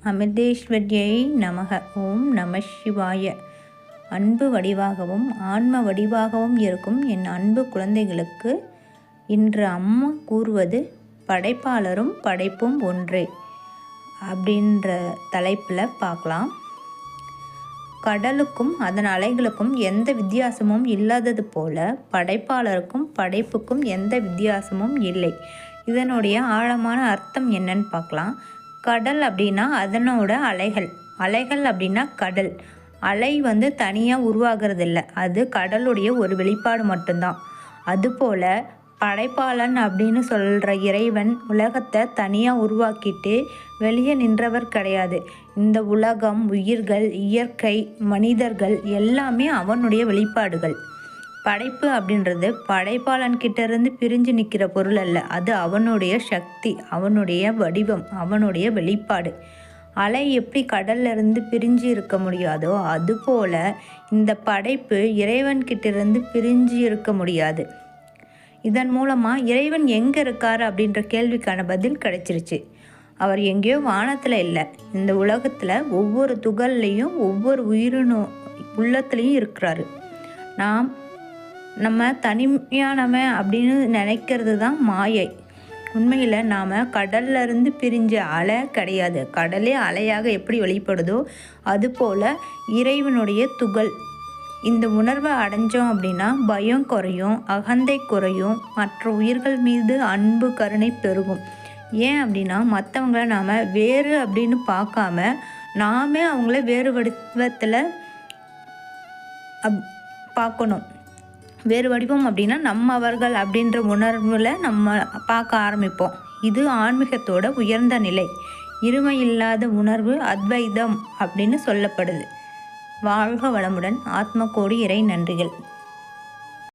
அமிர்தேஸ்வரியை நமக. ஓம் நம சிவாய. அன்பு வடிவாகவும் ஆன்ம வடிவாகவும் இருக்கும் என் அன்பு குழந்தைகளுக்கு இன்று அம்மா கூறுவது படைப்பாளரும் படைப்பும் ஒன்றே அப்படின்ற தலைப்பில் பார்க்கலாம். கடலுக்கும் அதன் அலைகளுக்கும் எந்த வித்தியாசமும் இல்லாதது போல படைப்பாளருக்கும் படைப்புக்கும் எந்த வித்தியாசமும் இல்லை. இதனுடைய ஆழமான அர்த்தம் என்னன்னு பார்க்கலாம். கடல் அப்படின்னா அதனோட அலைகள் அப்படின்னா கடல். அலை தனியாக உருவாகிறது இல்லை, அது கடலுடைய ஒரு வெளிப்பாடு மட்டும்தான். அதுபோல் படைப்பாளன் அப்படின்னு சொல்கிற இறைவன் உலகத்தை தனியாக உருவாக்கிட்டு வெளியே நின்றவர் கிடையாது. இந்த உலகம், உயிர்கள், இயற்கை, மனிதர்கள் எல்லாமே அவனுடைய வெளிப்பாடுகள். படைப்பு அப்படின்றது படைப்பாளன்கிட்ட இருந்து பிரிஞ்சு நிற்கிற பொருள் அல்ல, அது அவனுடைய சக்தி, அவனுடைய வடிவம், அவனுடைய வெளிப்பாடு. அலை எப்படி கடல்ல இருந்து பிரிஞ்சு இருக்க முடியாதோ அதுபோல இந்த படைப்பு இறைவன்கிட்ட இருந்து பிரிஞ்சு இருக்க முடியாது. இதன் மூலமாக இறைவன் எங்கே இருக்கார் அப்படின்ற கேள்விக்கான பதில் கிடைச்சிருச்சு. அவர் எங்கேயோ வானத்தில் இல்லை, இந்த உலகத்தில் ஒவ்வொரு துகள்லையும் ஒவ்வொரு உயிரினும் உள்ளத்துலேயும் இருக்கிறாரு. நம்ம தனிமையானவன் அப்படின்னு நினைக்கிறது தான் மாயை. உண்மையில் நாம் கடல்ல இருந்து பிரிஞ்ச அலை கிடையாது. கடலே அலையாக எப்படி வெளிப்படுதோ அதுபோல் இறைவனுடைய துகள். இந்த உணர்வை அடைஞ்சோம் அப்படின்னா பயம் குறையும், அகந்தை குறையும், மற்ற உயிர்கள் மீது அன்பு, கருணை பெருகும். ஏன் அப்படின்னா மற்றவங்கள நாம் வேறு அப்படின்னு பார்க்காம நாமே அவங்கள வேறு வடிவத்தில் பார்க்கணும். வேறு வடிவம் அப்படின்னா நம்மவர்கள் அப்படின்ற உணர்வில் நம்ம பார்க்க ஆரம்பிப்போம். இது ஆன்மீகத்தோட உயர்ந்த நிலை. இருமையில்லாத உணர்வு அத்வைதம் அப்படின்னு சொல்லப்படுது. வாழ்க வளமுடன். ஆத்ம கோடி இறை நன்றிகள்.